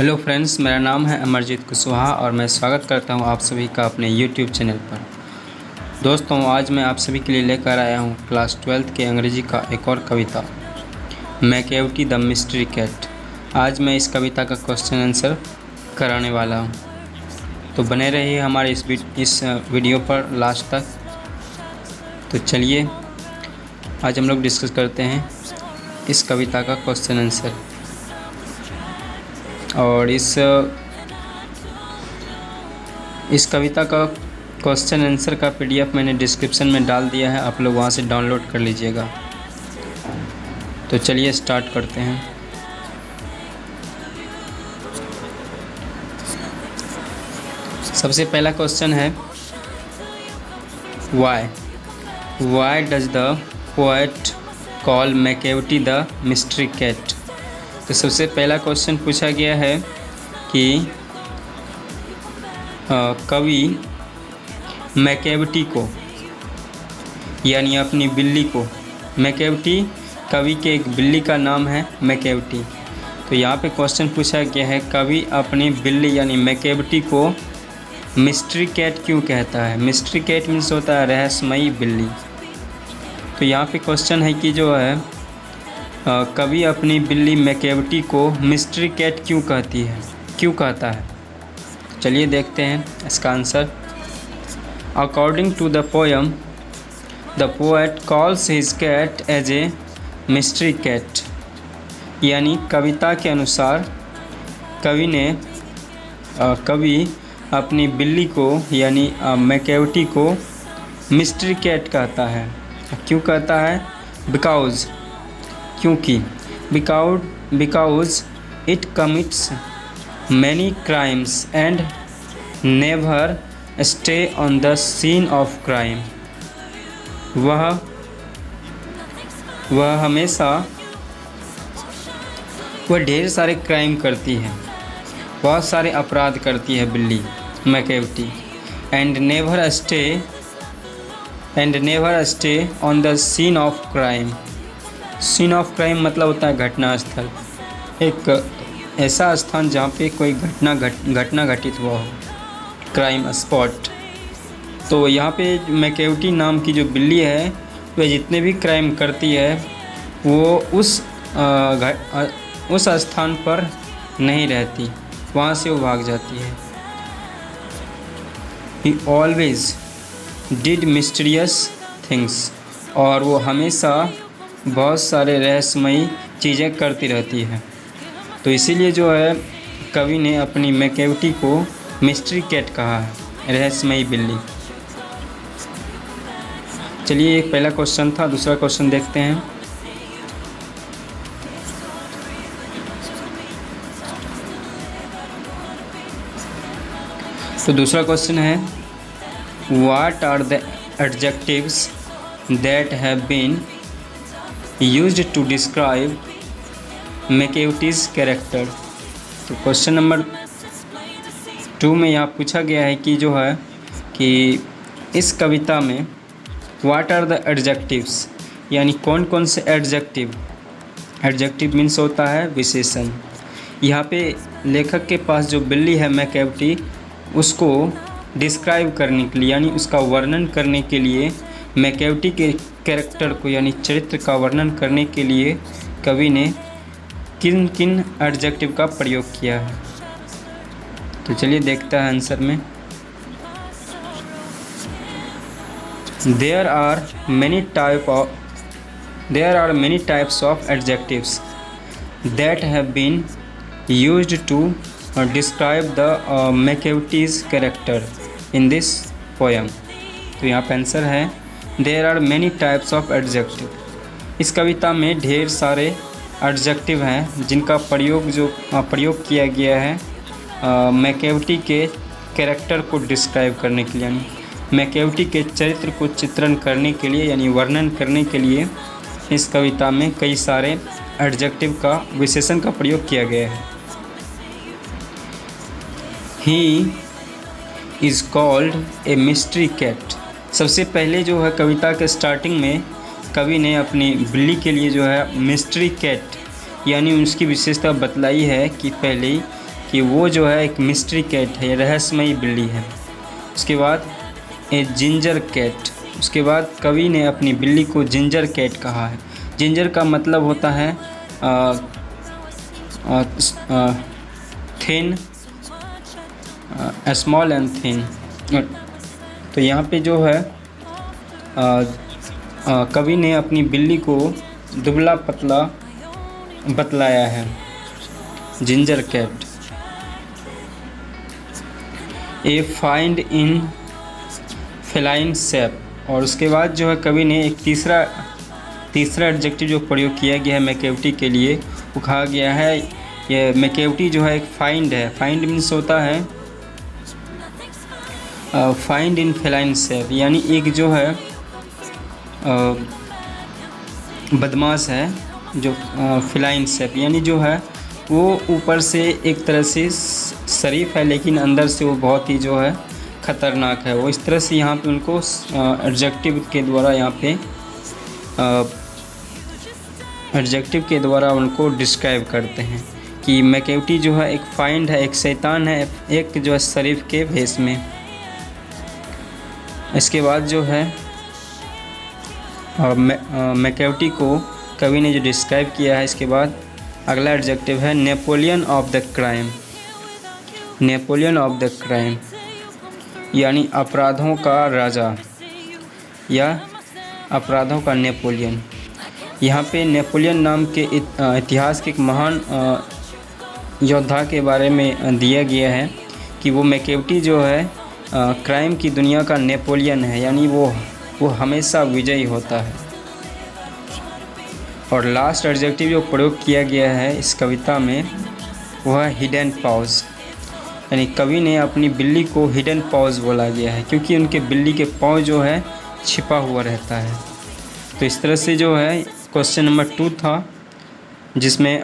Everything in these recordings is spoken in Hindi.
हेलो फ्रेंड्स, मेरा नाम है अमरजीत कुशवाहा और मैं स्वागत करता हूं आप सभी का अपने यूट्यूब चैनल पर। दोस्तों, आज मैं आप सभी के लिए लेकर आया हूं क्लास 12th के अंग्रेजी का एक और कविता, मैकेवटी द मिस्ट्री कैट। आज मैं इस कविता का क्वेश्चन आंसर कराने वाला हूं, तो बने रहिए हमारे इस वीडियो पर लास्ट तक। तो चलिए आज हम लोग डिस्कस करते हैं इस कविता का क्वेश्चन आंसर। और इस कविता का क्वेश्चन आंसर का पीडीएफ मैंने डिस्क्रिप्शन में डाल दिया है, आप लोग वहाँ से डाउनलोड कर लीजिएगा। तो चलिए स्टार्ट करते हैं। सबसे पहला क्वेश्चन है why does the poet call Macavity the mystery cat. तो सबसे पहला क्वेश्चन पूछा गया है कि कवि मैकेवटी को, यानी अपनी बिल्ली को, मैकेवटी कवि के एक बिल्ली का नाम है मैकेवटी। तो यहाँ पे क्वेश्चन पूछा गया है कवि अपनी बिल्ली यानी मैकेवटी को मिस्ट्री कैट क्यों कहता है। मिस्ट्री कैट मीन्स होता है रहस्यमयी बिल्ली। तो यहाँ पे क्वेश्चन है कि जो है कवि अपनी बिल्ली मैकेवटी को मिस्ट्री कैट क्यों कहता है। चलिए देखते हैं इसका answer. According to the poem the poet calls his cat as a mystery cat. यानी कविता के अनुसार कवि अपनी बिल्ली को यानी मैकेवटी को मिस्ट्री कैट कहता है। क्यों कहता है? क्योंकि because it commits many crimes and never stay on the scene of crime. वह ढेर सारे क्राइम करती है, बहुत सारे अपराध करती है बिल्ली Macavity. And never stay on the scene of crime. Scene of crime मतलब होता है घटना स्थल, एक ऐसा स्थान जहाँ पे कोई घटना घटित हुआ हो, क्राइम स्पॉट। तो यहाँ पे मैकेवटी नाम की जो बिल्ली है वह जितने भी क्राइम करती है वो उस स्थान पर नहीं रहती, वहाँ से वो भाग जाती है। He always did mysterious things। और वो हमेशा बहुत सारे रहस्यमयी चीज़ें करती रहती है। तो इसीलिए जो है कवि ने अपनी मैकेवटी को मिस्ट्री कैट कहा है, रहस्यमयी बिल्ली। चलिए एक पहला क्वेश्चन था, दूसरा क्वेश्चन देखते हैं। तो दूसरा क्वेश्चन है what are the adjectives that have been used to describe Macavity's character. तो क्वेश्चन नंबर 2 में यहाँ पूछा गया है कि जो है कि इस कविता में व्हाट आर द एडजेक्टिव्स, यानी कौन कौन से एडजेक्टिव मीन्स होता है विशेषण। यहाँ पे लेखक के पास जो बिल्ली है मैकेवटी, उसको डिस्क्राइब करने के लिए यानी उसका वर्णन करने के लिए, मैकेवटी के कैरेक्टर को यानी चरित्र का वर्णन करने के लिए कवि ने किन किन एडजेक्टिव का प्रयोग किया है। तो चलिए देखते हैं आंसर में। There are many types of adjectives that have been used to describe the Macavity's character in this poem. तो यहाँ पे आंसर है there are many types of adjective. इस कविता में ढेर सारे एडजेक्टिव हैं जिनका प्रयोग किया गया है मैकेवटी के कैरेक्टर को डिस्क्राइब करने के लिए, यानी मैकेवटी के चरित्र को चित्रण करने के लिए यानी वर्णन करने के लिए इस कविता में कई सारे एडजेक्टिव का विशेषण का प्रयोग किया गया है। He is called a mystery cat. सबसे पहले जो है कविता के स्टार्टिंग में कवि ने अपनी बिल्ली के लिए जो है मिस्ट्री कैट यानी उसकी विशेषता बतलाई है कि पहले कि वो जो है एक मिस्ट्री कैट है, रहस्यमयी बिल्ली है। उसके बाद ए जिंजर कैट। उसके बाद कवि ने अपनी बिल्ली को जिंजर कैट कहा है। जिंजर का मतलब होता है थिन, स्मॉल एंड थिन। तो यहाँ पे जो है कवि ने अपनी बिल्ली को दुबला पतला बतलाया है, ginger cat. A fiend in feline shape. और उसके बाद जो है कवि ने एक तीसरा एडजेक्टिव जो प्रयोग किया गया है मैकेविटी के लिए, वो कहा गया है ये मैकेविटी जो है एक फाइंड है। फाइंड मीन्स होता है फाइंड इन फेलाइन शेप, यानी एक जो है बदमाश है जो फेलाइन शेप, यानी जो है वो ऊपर से एक तरह से शरीफ है लेकिन अंदर से वो बहुत ही जो है ख़तरनाक है। वो इस तरह से यहाँ पे उनको एडजेक्टिव के द्वारा उनको डिस्क्राइब करते हैं कि मैकेविटी जो है एक फाइंड है, एक शैतान है, एक जो है शरीफ के भेष में। इसके बाद जो है मैकेविटी को कवि ने जो डिस्क्राइब किया है, इसके बाद अगला एडजेक्टिव है Napoleon of the crime. Napoleon of the crime यानी अपराधों का राजा या अपराधों का नेपोलियन। यहाँ पे नेपोलियन नाम के इतिहास के एक महान योद्धा के बारे में दिया गया है कि वो मैकेविटी जो है क्राइम की दुनिया का नेपोलियन है, यानी वो हमेशा विजयी होता है। और लास्ट एडजेक्टिव जो प्रयोग किया गया है इस कविता में वह है हिडन पॉज, यानी कवि ने अपनी बिल्ली को हिडन पॉज बोला गया है क्योंकि उनके बिल्ली के पाँव जो है छिपा हुआ रहता है। तो इस तरह से जो है क्वेश्चन नंबर 2 था जिसमें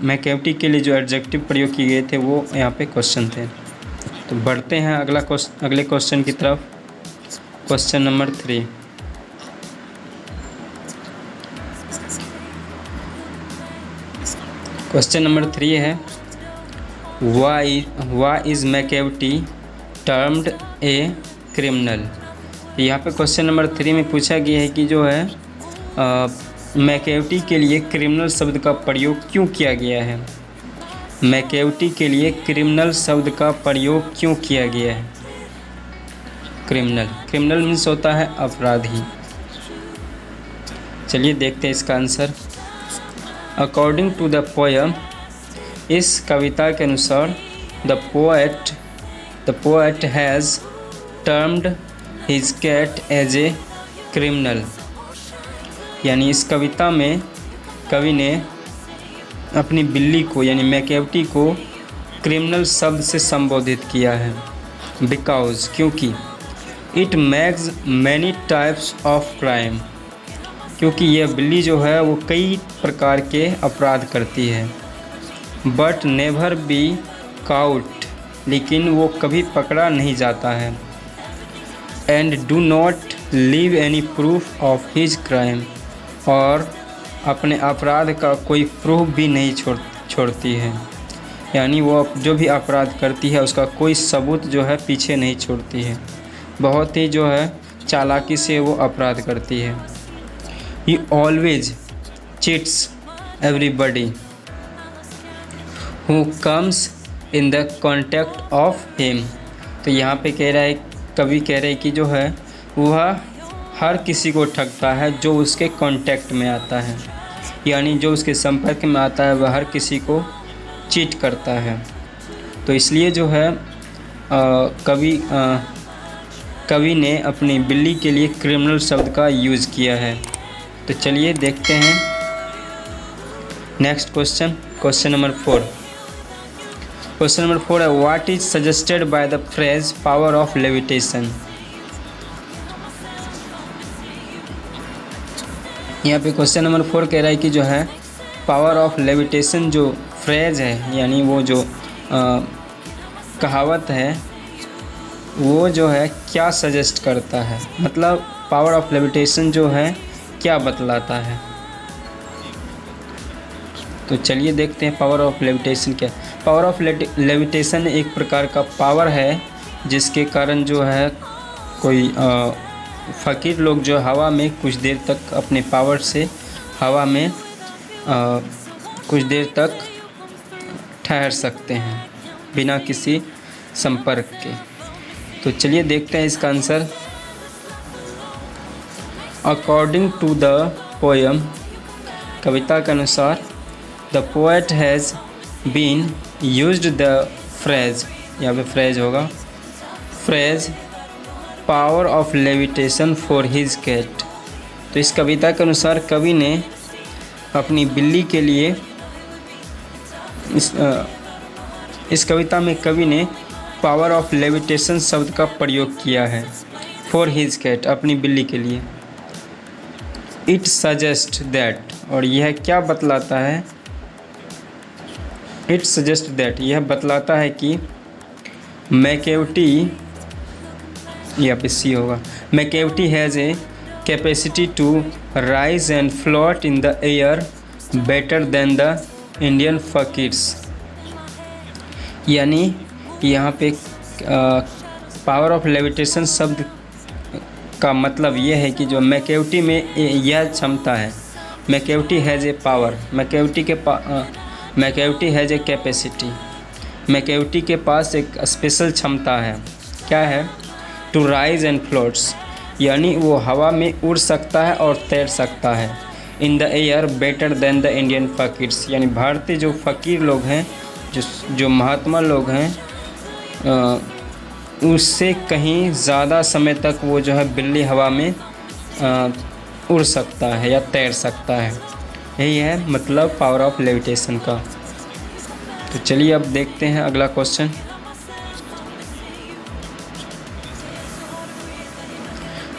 मैकेविटी के लिए जो एडजेक्टिव प्रयोग किए गए थे वो यहाँ पे क्वेश्चन थे। तो बढ़ते हैं अगले क्वेश्चन की तरफ। Question number 3। क्वेश्चन नंबर 3 है why is Macavity termed a criminal. यहाँ पे क्वेश्चन नंबर 3 में पूछा गया है कि जो है मैकेविटी के लिए क्रिमिनल शब्द का प्रयोग क्यों किया गया है। मैकेविटी के लिए क्रिमिनल शब्द का प्रयोग क्यों किया गया है। क्रिमिनल मीन्स होता है अपराधी। चलिए देखते हैं इसका answer. According to the poem, इस कविता के अनुसार the poet has termed his cat as a criminal, यानी इस कविता में कवि ने अपनी बिल्ली को यानी मैकेविटी को क्रिमिनल शब्द से संबोधित किया है। बिकॉज क्योंकि it makes many types of crime, क्योंकि यह बिल्ली जो है वो कई प्रकार के अपराध करती है। बट नेवर बी काउट, लेकिन वो कभी पकड़ा नहीं जाता है। And do not leave any proof of his crime, और अपने अपराध का कोई प्रूफ भी नहीं छोड़ती है, यानी वो जो भी अपराध करती है उसका कोई सबूत जो है पीछे नहीं छोड़ती है। बहुत ही जो है चालाकी से वो अपराध करती है। ही always cheats everybody who comes in the contact of him. तो यहाँ पे कवि कह रहे हैं कि जो है वह हर किसी को ठगता है जो उसके कांटेक्ट में आता है, यानी जो उसके संपर्क में आता है वह हर किसी को चीट करता है। तो इसलिए जो है कवि ने अपनी बिल्ली के लिए क्रिमिनल शब्द का यूज़ किया है। तो चलिए देखते हैं next question. Question number 4। Question number 4 है what is suggested by the phrase power of levitation. यहाँ पे क्वेश्चन नंबर 4 कह रहा है कि जो है पावर ऑफ लेविटेशन जो फ्रेज है, यानी वो जो कहावत है, वो जो है क्या सजेस्ट करता है, मतलब पावर ऑफ लेविटेशन जो है क्या बतलाता है। तो चलिए देखते हैं पावर ऑफ लेविटेशन क्या है। पावर ऑफ लेविटेशन एक प्रकार का पावर है जिसके कारण जो है कोई फ़कीर लोग जो हवा में कुछ देर तक अपने पावर से हवा में कुछ देर तक ठहर सकते हैं बिना किसी संपर्क के। तो चलिए देखते हैं इसका answer. According to the poem, कविता के अनुसार, the poet has been used the phrase, यहाँ पे फ्रेज होगा, phrase power of levitation for his cat. तो इस कविता के अनुसार कवि ने अपनी बिल्ली के लिए इस कविता में कवि ने पावर ऑफ लेविटेशन शब्द का प्रयोग किया है फॉर हिज कैट, अपनी बिल्ली के लिए। इट सजेस्ट दैट, और यह क्या बतलाता है, इट सजेस्ट दैट, यह बतलाता है कि मैकेवटी, यहाँ पे सी होगा, मैकेवटी has a capacity to rise and float in the air better than the Indian fakirs. यानी यहाँ पे पावर ऑफ लेविटेशन शब्द का मतलब ये है कि जो मैकेवटी में यह क्षमता है, Macavity has a power, Macavity has a capacity, Macavity के पास एक स्पेशल क्षमता है, क्या है, टू राइज एंड फ्लोट्स, यानी वो हवा में उड़ सकता है और तैर सकता है, in the air better than the Indian fakirs, यानी भारतीय जो फ़कीर लोग हैं, जो महात्मा लोग हैं, उससे कहीं ज़्यादा समय तक वो जो है बिल्ली हवा में उड़ सकता है या तैर सकता है। यही है मतलब पावर ऑफ लेविटेशन का। तो चलिए अब देखते हैं अगला क्वेश्चन।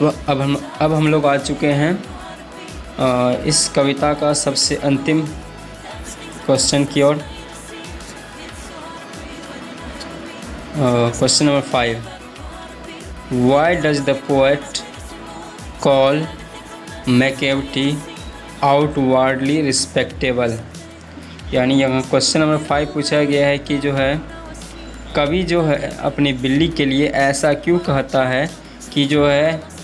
अब हम लोग आ चुके हैं इस कविता का सबसे अंतिम क्वेश्चन की ओर। Question number 5, why does the poet call Macavity outwardly respectable. यानी यहाँ क्वेश्चन नंबर 5 पूछा गया है कि जो है कवि जो है अपनी बिल्ली के लिए ऐसा क्यों कहता है कि जो है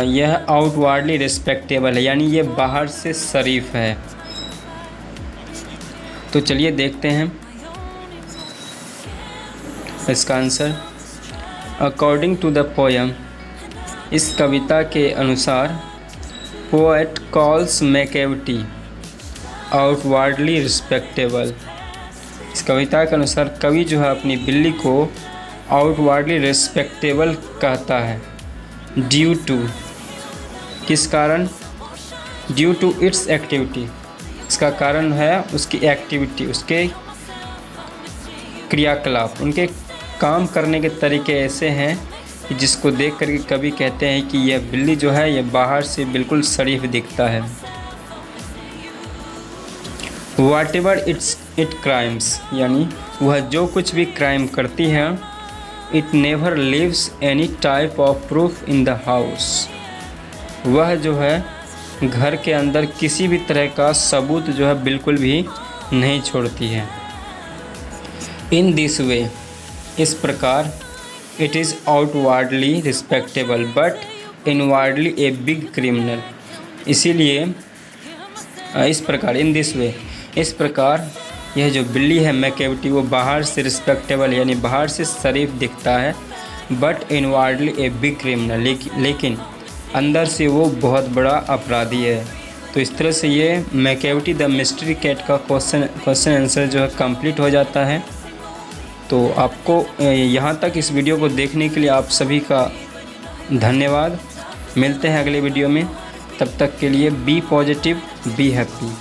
यह आउटवार्डली रिस्पेक्टेबल है, यानी ये बाहर से शरीफ है। तो चलिए देखते हैं इसका answer. According to the poem, इस कविता के अनुसार, poet calls Macavity outwardly respectable. इस कविता के अनुसार कवि जो है अपनी बिल्ली को आउटवार्डली रिस्पेक्टेबल कहता है, ड्यू टू, किस कारण, ड्यू टू इट्स एक्टिविटी, इसका कारण है उसकी एक्टिविटी, उसके क्रियाकलाप, उनके काम करने के तरीके ऐसे हैं कि जिसको देख करके कवि कहते हैं कि यह बिल्ली जो है यह बाहर से बिल्कुल शरीफ दिखता है। वाट एवर इट क्राइम्स, यानी वह जो कुछ भी क्राइम करती है, it never leaves any type of proof in the house, वह जो है घर के अंदर किसी भी तरह का सबूत जो है बिल्कुल भी नहीं छोड़ती है। इन दिस वे, इस प्रकार, it is outwardly respectable but inwardly a big criminal, इसीलिए इस प्रकार, इन दिस वे, इस प्रकार यह जो बिल्ली है मैकेवटी वो बाहर से रिस्पेक्टेबल यानी बाहर से शरीफ दिखता है, but inwardly a big criminal, लेकिन अंदर से वो बहुत बड़ा अपराधी है। तो इस तरह से ये मैकेवटी द मिस्ट्री कैट का क्वेश्चन आंसर जो है कंप्लीट हो जाता है। तो आपको यहाँ तक इस वीडियो को देखने के लिए आप सभी का धन्यवाद। मिलते हैं अगले वीडियो में, तब तक के लिए बी पॉजिटिव, बी हैप्पी।